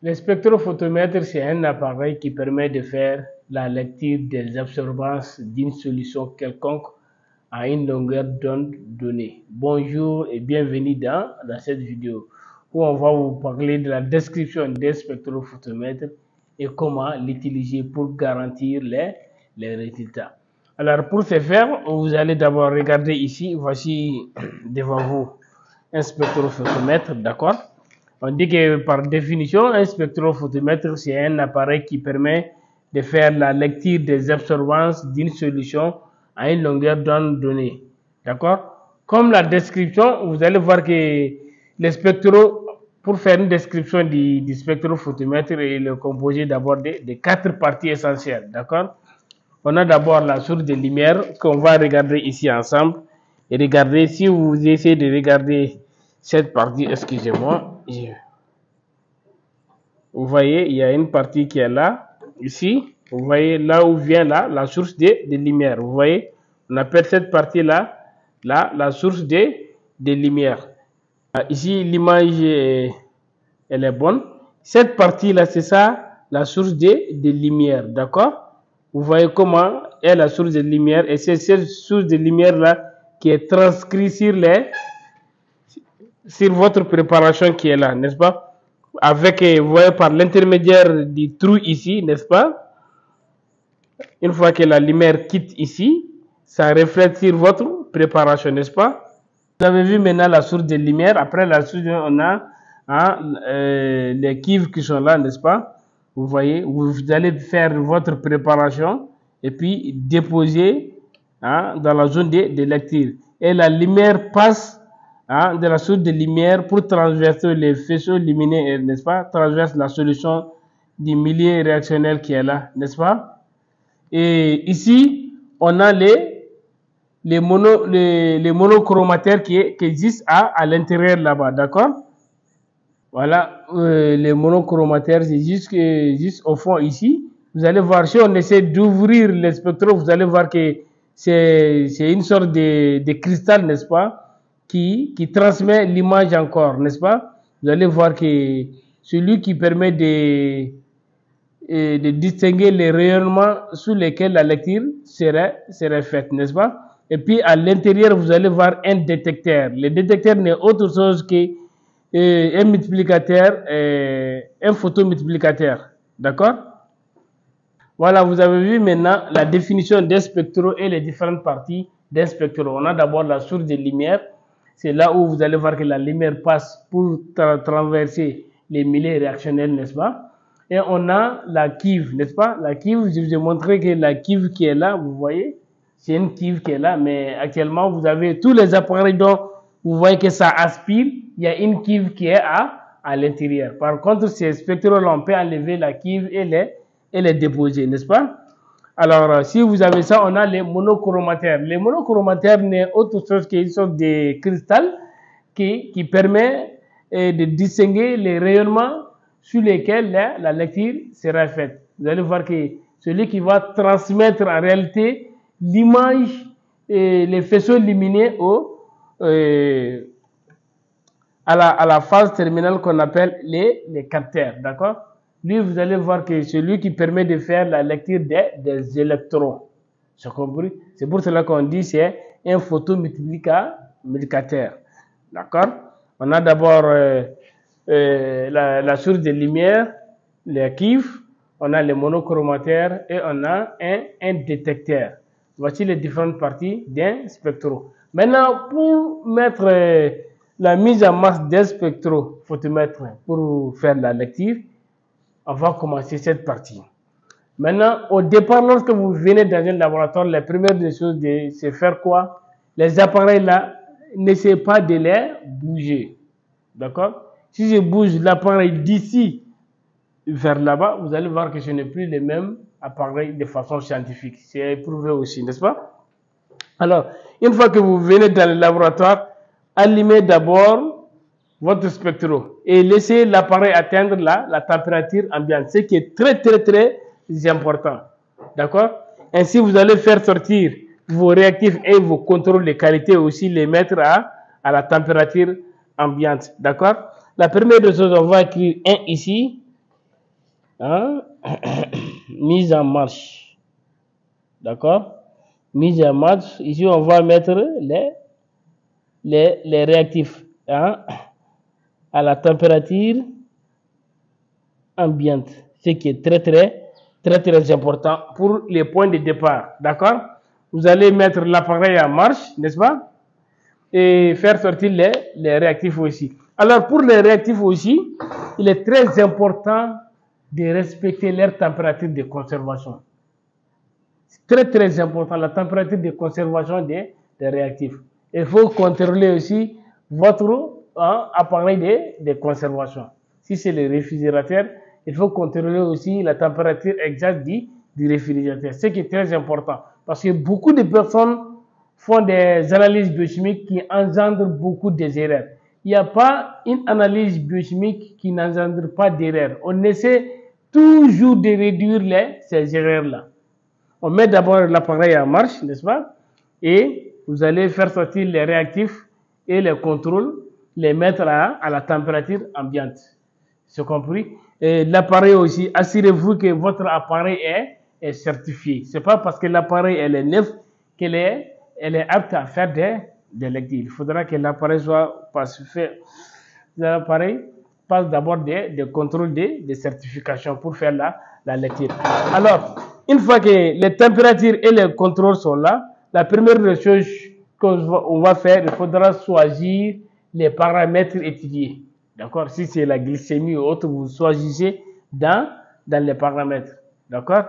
Le spectrophotomètre, c'est un appareil qui permet de faire la lecture des absorbances d'une solution quelconque à une longueur d'onde donnée. Bonjour et bienvenue dans cette vidéo où on va vous parler de la description des spectrophotomètres et comment l'utiliser pour garantir les résultats. Alors pour ce faire, vous allez d'abord regarder ici, voici devant vous un spectrophotomètre, d'accord? On dit que par définition, un spectrophotomètre, c'est un appareil qui permet de faire la lecture des absorbances d'une solution à une longueur d'onde donnée. D'accord? Comme la description, vous allez voir que le spectro, pour faire une description du spectrophotomètre, il est composé d'abord de 4 parties essentielles. D'accord? On a d'abord la source de lumière qu'on va regarder ici ensemble. Et regardez, si vous essayez de regarder cette partie, excusez-moi, vous voyez, il y a une partie qui est là, ici. Vous voyez là où vient la source de lumière. Vous voyez, on appelle cette partie-là la source de lumière. Ici, l'image, elle est bonne. Cette partie-là, c'est ça, la source de lumière, d'accord? Vous voyez comment est la source de lumière et c'est cette source de lumière-là qui est transcrite sur votre préparation qui est là, n'est-ce pas? Avec, vous voyez, par l'intermédiaire du trou ici, n'est-ce pas? Une fois que la lumière quitte ici, ça reflète sur votre préparation, n'est-ce pas? Vous avez vu maintenant la source de lumière. Après la source, on a les cuivres qui sont là, n'est-ce pas? Vous voyez, vous allez faire votre préparation et puis déposer dans la zone de lecture. Et la lumière passe de la source de lumière pour traverser les faisceaux lumineux, n'est-ce pas? Traverse la solution du milieu réactionnel qui est là, n'est-ce pas? Et ici, on a les monochromataires qui existent à l'intérieur là-bas, d'accord? Voilà, les monochromataires juste au fond ici. Vous allez voir, si on essaie d'ouvrir le spectro, vous allez voir que c'est une sorte de cristal, n'est-ce pas, qui transmet l'image encore, n'est-ce pas? Vous allez voir que celui qui permet de distinguer les rayonnements sous lesquels la lecture serait faite, n'est-ce pas? Et puis à l'intérieur, vous allez voir un détecteur. Le détecteur n'est autre chose qu'un multiplicateur, un photomultiplicateur. D'accord? Voilà, vous avez vu maintenant la définition des spectros et les différentes parties d'un spectro. On a d'abord la source de lumière. C'est là où vous allez voir que la lumière passe pour traverser les milieux réactionnels, n'est-ce pas? Et on a la cuve, n'est-ce pas? La cuve, je vous ai montré que la cuve qui est là, vous voyez, c'est une cuve qui est là, mais actuellement, vous avez tous les appareils dont vous voyez que ça aspire, il y a une cuve qui est à l'intérieur. Par contre, ces spectros-là, on peut enlever la cuve et les déposer, n'est-ce pas? Alors, si vous avez ça, on a les monochromataires. Les monochromataires n'est autre chose qu'une sorte de cristal qui permet de distinguer les rayonnements sur lesquels la lecture sera faite. Vous allez voir que celui qui va transmettre en réalité l'image et les faisceaux lumineux à la phase terminale qu'on appelle les capteurs, d'accord? Lui, vous allez voir que c'est lui qui permet de faire la lecture des électrons. C'est compris? C'est pour cela qu'on dit c'est un photomultiplicateur. D'accord? On a d'abord la source de lumière, les cuivres, on a les monochromataires et on a un détecteur. Voici les différentes parties d'un spectro. Maintenant, pour mettre la mise en marche d'un spectrophotomètre pour faire la lecture, on va commencer cette partie. Maintenant, au départ, lorsque vous venez dans un laboratoire, la première des choses, c'est faire quoi? Les appareils là, n'essayez pas de les bouger. D'accord? Si je bouge l'appareil d'ici vers là-bas, vous allez voir que ce n'est plus le même appareil de façon scientifique. C'est prouvé aussi, n'est-ce pas? Alors, une fois que vous venez dans le laboratoire, allumez d'abord votre spectro et laissez l'appareil atteindre la température ambiante, ce qui est très important. D'accord? Ainsi, vous allez faire sortir vos réactifs et vos contrôles de qualité aussi, les mettre à la température ambiante. D'accord? La première des choses, on va écrire 1 ici hein, mise en marche. D'accord? Mise en marche. Ici, on va mettre les réactifs, hein, à la température ambiante, ce qui est très important pour les points de départ. D'accord? Vous allez mettre l'appareil en marche, n'est-ce pas? Et faire sortir les réactifs aussi. Alors, pour les réactifs aussi, il est très important de respecter leur température de conservation. C'est très important, la température de conservation des réactifs. Il faut contrôler aussi votre appareil de conservation. Si c'est le réfrigérateur, il faut contrôler aussi la température exacte du réfrigérateur. Ce qui est très important. Parce que beaucoup de personnes font des analyses biochimiques qui engendrent beaucoup d'erreurs. Il n'y a pas une analyse biochimique qui n'engendre pas d'erreurs. On essaie toujours de réduire ces erreurs-là. On met d'abord l'appareil en marche, n'est-ce pas? Et vous allez faire sortir les réactifs et les contrôles, les mettre à la température ambiante. C'est compris? Et l'appareil aussi, assurez-vous que votre appareil est certifié. Ce n'est pas parce que l'appareil est neuf qu'elle est apte à faire des lectures. Il faudra que l'appareil soit fait. L'appareil passe d'abord des contrôles de certification pour faire la lecture. Alors, une fois que les températures et les contrôles sont là, la première des choses qu'on va faire, il faudra choisir les paramètres étudiés. D'accord? Si c'est la glycémie ou autre, vous choisissez dans les paramètres. D'accord?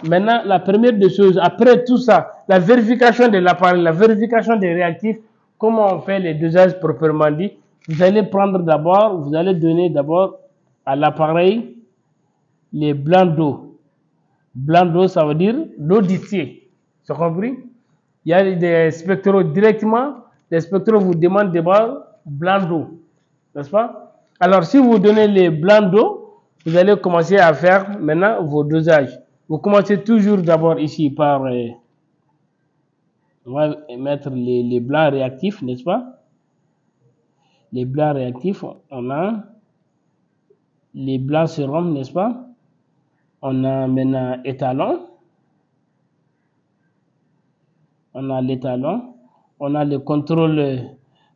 Maintenant, la première des choses, après tout ça, la vérification de l'appareil, la vérification des réactifs, comment on fait les dosages proprement dit, vous allez prendre d'abord, vous allez donner d'abord à l'appareil les blancs d'eau. Blanc d'eau, ça veut dire l'eau distillée. C'est compris? Il y a des spectros directement, les spectros vous demandent d'abord blanc d'eau. N'est-ce pas? Alors, si vous donnez les blancs d'eau, vous allez commencer à faire maintenant vos dosages. Vous commencez toujours d'abord ici par, on va mettre les blancs réactifs, n'est-ce pas? Les blancs réactifs, on a les blancs sérum, n'est-ce pas? On a maintenant étalon. On a l'étalon. On a le contrôle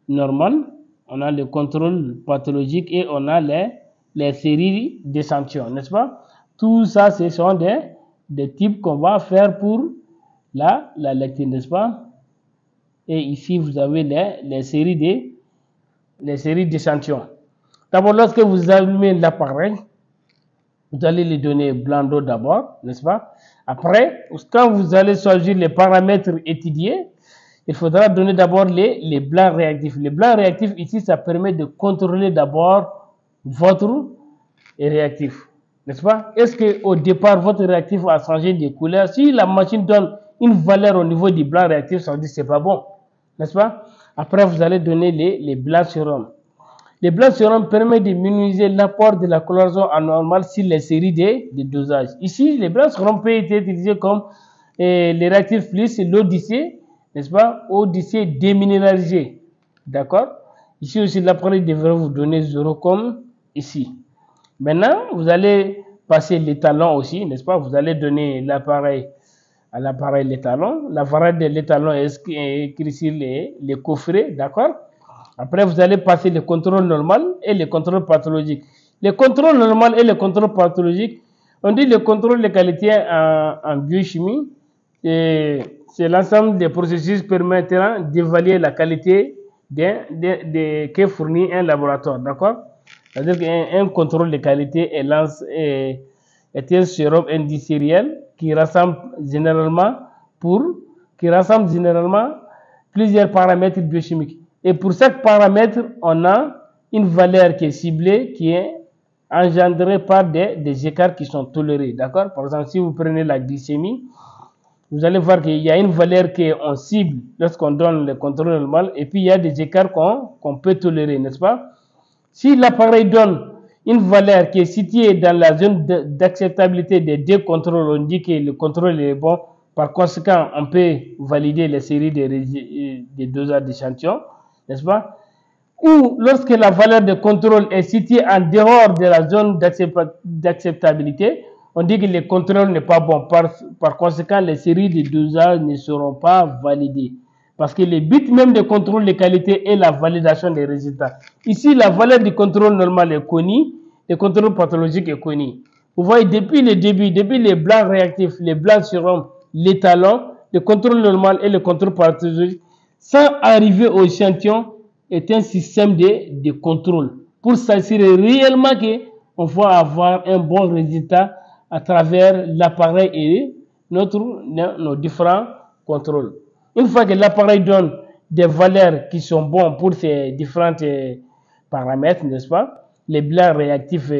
normal. On a le contrôle pathologique et on a les séries d'échantillons, n'est-ce pas? Tout ça, ce sont des types qu'on va faire pour la lecture, n'est-ce pas? Et ici, vous avez les séries d'échantillons. D'abord, lorsque vous allumez l'appareil, vous allez lui donner blanc d'eau d'abord, n'est-ce pas? Après, quand vous allez choisir les paramètres étudiés, il faudra donner d'abord les blancs réactifs. Les blancs réactifs, ici, ça permet de contrôler d'abord votre réactif, n'est-ce pas? Est-ce qu'au départ, votre réactif a changé de couleur? Si la machine donne une valeur au niveau du blanc réactif, ça veut dire que ce n'est pas bon, n'est-ce pas? Après, vous allez donner les blancs sérum. Les blancs sérum permettent de minimiser l'apport de la coloration anormale sur les séries de dosage. Ici, les blancs sérum peuvent être utilisés comme les réactifs plus l'eau dissée, n'est-ce pas? Eau dissée déminéralisée. D'accord? Ici aussi, l'appareil devrait vous donner 0 comme ici. Maintenant, vous allez passer l'étalon aussi, n'est-ce pas? Vous allez donner l'appareil à l'appareil l'étalon. La variable de l'étalon est écrite sur les coffrets, d'accord? Après, vous allez passer le contrôle normal et le contrôle pathologique. Le contrôle normal et le contrôle pathologique, on dit le contrôle de qualité en biochimie, c'est l'ensemble des processus permettant d'évaluer la qualité que fournit un laboratoire, d'accord? C'est-à-dire qu'un contrôle de qualité est un sérum indiciel qui rassemble généralement plusieurs paramètres biochimiques. Et pour chaque paramètre, on a une valeur qui est ciblée, qui est engendrée par des écarts qui sont tolérés. D'accord? Par exemple, si vous prenez la glycémie, vous allez voir qu'il y a une valeur qu'on cible lorsqu'on donne le contrôle normal, et puis il y a des écarts qu'on peut tolérer, n'est-ce pas? Si l'appareil donne une valeur qui est située dans la zone d'acceptabilité des deux contrôles, on dit que le contrôle est bon. Par conséquent, on peut valider les séries de dosages d'échantillons, n'est-ce pas? Ou lorsque la valeur de contrôle est située en dehors de la zone d'acceptabilité, on dit que le contrôle n'est pas bon. Par conséquent, les séries de dosage ne seront pas validées. Parce que le but même de contrôle de qualité est la validation des résultats. Ici, la valeur du contrôle normal est connue, le contrôle pathologique est connu. Vous voyez, depuis le début, depuis les blancs réactifs, les blancs sérum, l'étalon, le contrôle normal et le contrôle pathologique, sans arriver au échantillon, est un système de contrôle pour s'assurer réellement qu'on va avoir un bon résultat à travers l'appareil et nos différents contrôles. Une fois que l'appareil donne des valeurs qui sont bonnes pour ces différents paramètres, n'est-ce pas? Les blancs réactifs,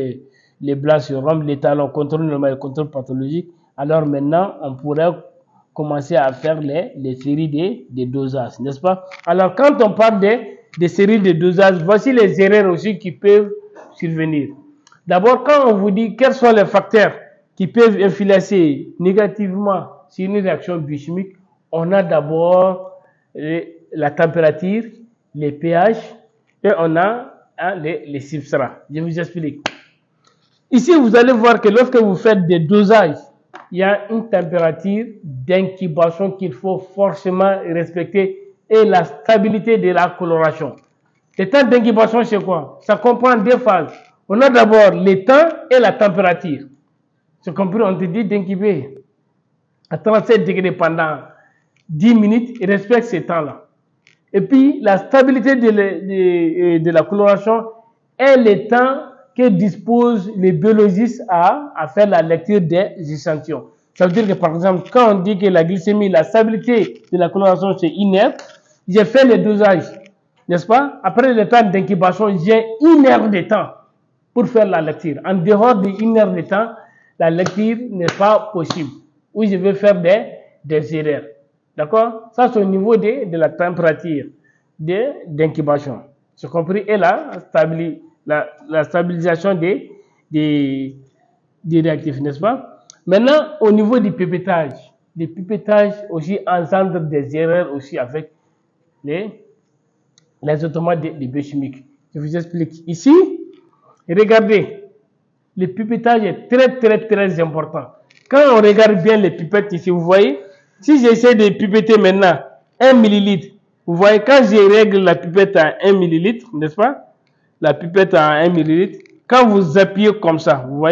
les blancs sérum, l'étalon, contrôle normal et contrôle pathologique, alors maintenant, on pourrait commencer à faire les séries de dosages, n'est-ce pas? Alors, quand on parle des séries de dosages, voici les erreurs aussi qui peuvent survenir. D'abord, quand on vous dit quels sont les facteurs qui peuvent influencer négativement sur une réaction biochimique, on a d'abord la température, les pH et on a les substrats. Je vous explique. Ici, vous allez voir que lorsque vous faites des dosages, il y a une température d'incubation qu'il faut forcément respecter et la stabilité de la coloration. Le temps d'incubation, c'est quoi? Ça comprend deux phases. On a d'abord le temps et la température. C'est compris, on te dit d'incuber à 37 degrés pendant 10 minutes et respecte ces temps-là. Et puis, la stabilité de la coloration est le temps que disposent les biologistes à faire la lecture des échantillons. Ça veut dire que, par exemple, quand on dit que la glycémie, la stabilité de la coloration, c'est 1 heure, j'ai fait le dosage, n'est-ce pas? Après le temps d'incubation, j'ai 1 heure de temps pour faire la lecture. En dehors de 1 heure de temps, la lecture n'est pas possible. Ou je vais faire des erreurs. D'accord? Ça, c'est au niveau de la température d'incubation. C'est compris? Et la stabilisation des réactifs, n'est-ce pas? Maintenant, au niveau du pipettage, les pipetages aussi engendrent des erreurs aussi avec les automates de biochimiques. Je vous explique. Ici, regardez, le pipettage est très important. Quand on regarde bien les pipettes ici, vous voyez, si j'essaie de pipetter maintenant 1 millilitre, vous voyez, quand je règle la pipette à 1 millilitre, n'est-ce pas? La pipette à 1 millilitre, quand vous appuyez comme ça, vous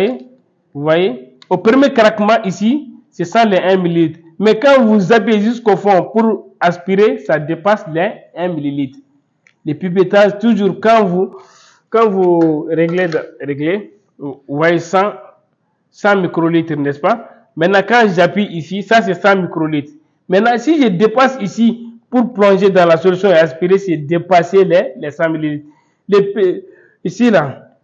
voyez, au premier craquement ici, c'est ça les 1 millilitre. Mais quand vous appuyez jusqu'au fond pour aspirer, ça dépasse les 1 millilitre. Les pipettages, toujours quand vous réglez, vous voyez 100 microlitres, n'est-ce pas? Maintenant, quand j'appuie ici, ça c'est 100 microlitres. Maintenant, si je dépasse ici pour plonger dans la solution et aspirer, c'est dépasser les 100 millilitres. Ici, là,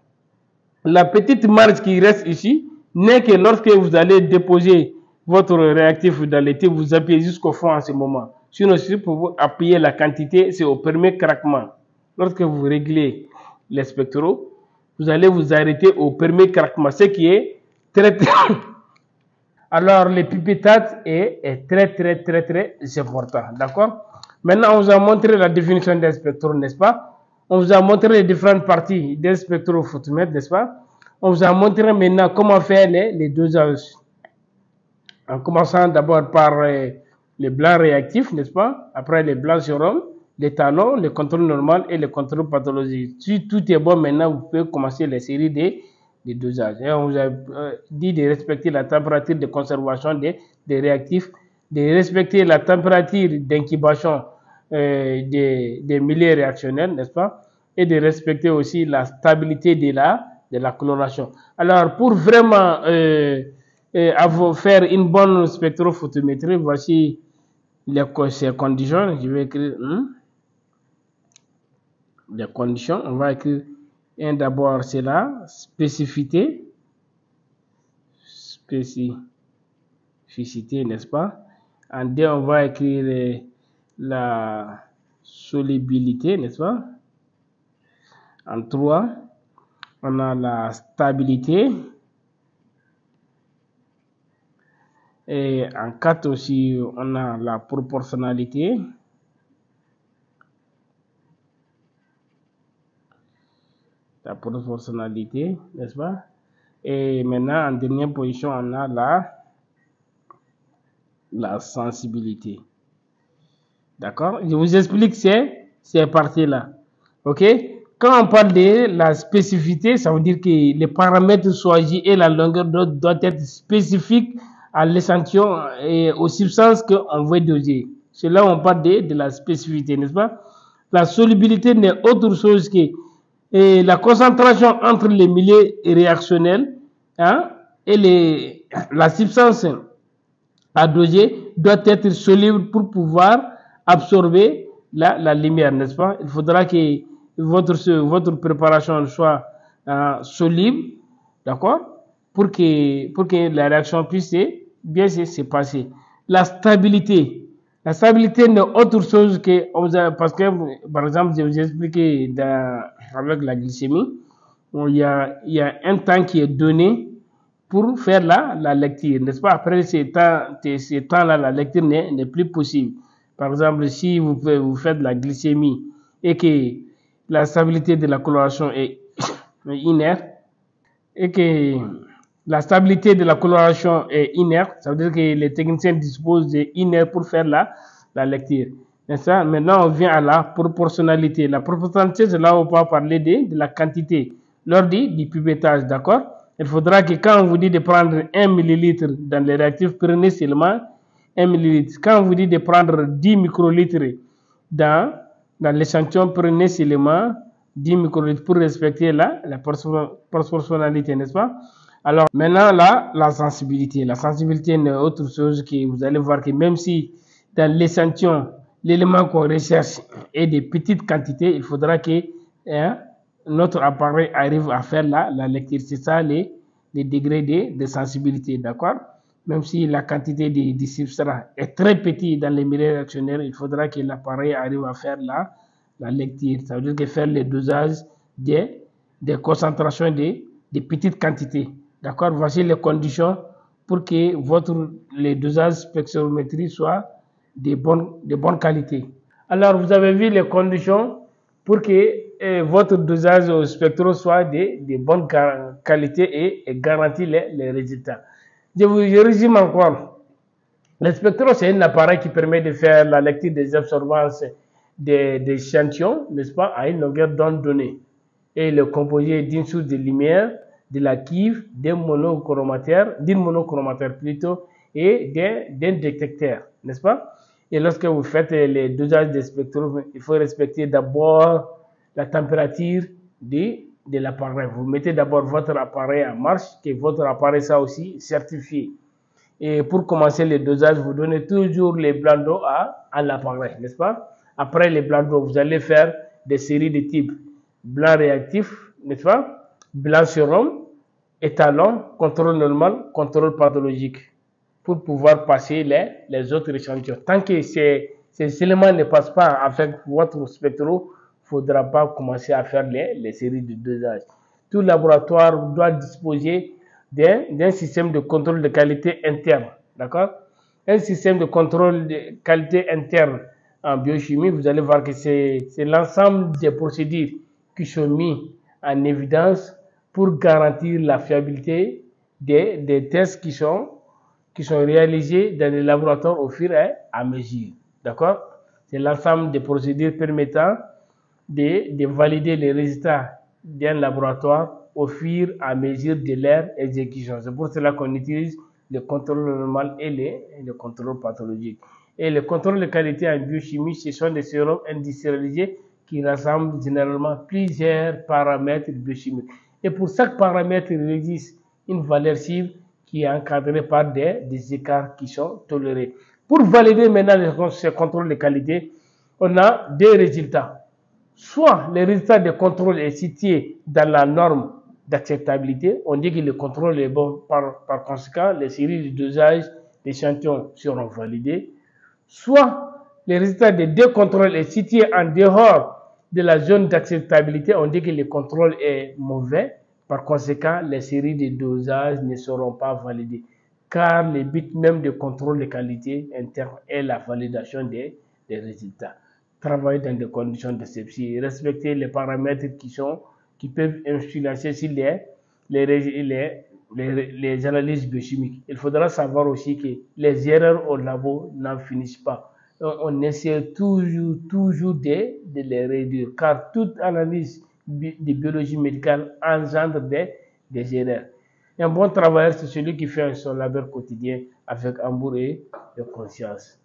la petite marge qui reste ici n'est que lorsque vous allez déposer votre réactif dans le thé, vous appuyez jusqu'au fond en ce moment. Sinon, si pour vous appuyer la quantité, c'est au premier craquement. Lorsque vous réglez les spectraux, vous allez vous arrêter au premier craquement, ce qui est très alors le pipettage est très important, d'accord? Maintenant, on vous a montré la définition des spectraux, n'est-ce pas? On vous a montré les différentes parties des spectrophotomètres, n'est-ce pas? On vous a montré maintenant comment faire les dosages. En commençant d'abord par les blancs réactifs, n'est-ce pas? Après les blancs sérum, l'étalon, le contrôle normal et le contrôle pathologique. Si tout est bon, maintenant, vous pouvez commencer les séries des dosages. Et on vous a dit de respecter la température de conservation des réactifs, de respecter la température d'incubation des milieux réactionnels, n'est-ce pas? Et de respecter aussi la stabilité de la coloration. Alors, pour vraiment faire une bonne spectrophotométrie, voici ces conditions. Je vais écrire les conditions. On va écrire d'abord, c'est la spécificité, n'est-ce pas? En deux, on va écrire la solubilité, n'est-ce pas? En trois, on a la stabilité. Et en 4 aussi, on a la proportionnalité. La proportionnalité, n'est-ce pas? Et maintenant, en dernière position, on a la sensibilité. D'accord? Je vous explique ces parties-là. OK? Quand on parle de la spécificité, ça veut dire que les paramètres choisis et la longueur doivent être spécifiques à l'échantillon et aux substances qu'on veut doser. C'est là où on parle de la spécificité, n'est-ce pas? La solubilité n'est autre chose que la concentration entre les milieux réactionnels, hein, et la substance à doser doit être soluble pour pouvoir absorber la lumière, n'est-ce pas? Il faudra que votre préparation soit soluble, d'accord? Pour que la réaction puisse bien se passer. La stabilité. La stabilité n'est autre chose que, parce que, par exemple, je vous ai expliqué avec la glycémie, il y a un temps qui est donné pour faire la lecture, n'est-ce pas? Après ces temps-là, la lecture n'est plus possible. Par exemple, si vous faites la glycémie et que la stabilité de la coloration est inerte, et que la stabilité de la coloration est inerte, ça veut dire que les techniciens disposent d'inerte pour faire la lecture. Ça? Maintenant, on vient à la proportionnalité. La proportionnalité, c'est là où on peut parler de la quantité lors du pipettage, d'accord? Il faudra que quand on vous dit de prendre 1 millilitre dans les réactifs, prenez seulement 1 millilitre. Quand on vous dit de prendre 10 microlitres dans l'échantillon, prenez seulement 10 microlitres pour respecter la proportionnalité, n'est-ce pas? Alors, maintenant, là, la sensibilité. La sensibilité n'est autre chose que vous allez voir que même si dans l'échantillon, l'élément qu'on recherche est de petites quantités, il faudra que notre appareil arrive à faire la lecture. C'est ça les degrés de sensibilité, d'accord? Même si la quantité de substrat est très petite dans les milieux réactionnaires, il faudra que l'appareil arrive à faire la lecture. Ça veut dire que faire le dosage des concentrations de petites quantités. D'accord? Voici les conditions pour que les dosages spectrométrie soient de bonne qualité. Alors, vous avez vu les conditions pour que votre dosage au spectro soit de bonne qualité et garantit les résultats. Je résume encore. Le spectro, c'est un appareil qui permet de faire la lecture des absorbances des échantillons, n'est-ce pas, à une longueur d'onde donnée. Et il est composé d'une source de lumière, de la cuivre, d'une monochromataire plutôt, et d'un détecteur, n'est-ce pas? Et lorsque vous faites les dosages des spectros, il faut respecter d'abord la température de l'appareil. Vous mettez d'abord votre appareil en marche, que votre appareil soit aussi certifié. Et pour commencer le dosage, vous donnez toujours les blancs d'eau à l'appareil, n'est-ce pas? Après les blancs d'eau, vous allez faire des séries de types blanc réactif, n'est-ce pas? Blanc sérum, étalon, contrôle normal, contrôle pathologique, pour pouvoir passer les autres échantillons. Tant que ces éléments ne passent pas avec votre spectro, il ne faudra pas commencer à faire les séries de dosage. Tout laboratoire doit disposer d'un système de contrôle de qualité interne. D'accord? Un système de contrôle de qualité interne en biochimie, vous allez voir que c'est l'ensemble des procédures qui sont mises en évidence pour garantir la fiabilité des tests qui sont réalisés dans les laboratoires au fur et à mesure. D'accord? C'est l'ensemble des procédures permettant de valider les résultats d'un laboratoire au fur et à mesure de leur exécution. C'est pour cela qu'on utilise le contrôle normal et le contrôle pathologique. Et le contrôle de qualité en biochimie, ce sont des sérums industrialisés qui rassemblent généralement plusieurs paramètres biochimiques. Et pour chaque paramètre, il existe une valeur cible qui est encadrée par des écarts qui sont tolérés. Pour valider maintenant ce contrôle de qualité, on a deux résultats. Soit le résultat de contrôle est situé dans la norme d'acceptabilité, on dit que le contrôle est bon, par conséquent, les séries de dosage d'échantillons seront validées. Soit le résultat de deux contrôles est situé en dehors de la zone d'acceptabilité, on dit que le contrôle est mauvais, par conséquent, les séries de dosage ne seront pas validées, car le but même de contrôle de qualité interne est la validation des résultats. Travailler dans des conditions de sepsie, respecter les paramètres qui peuvent influencer sur les analyses biochimiques. Il faudra savoir aussi que les erreurs au labo n'en finissent pas. On essaie toujours de les réduire, car toute analyse de biologie médicale engendre des erreurs. Un bon travailleur, c'est celui qui fait son labeur quotidien avec amour et conscience.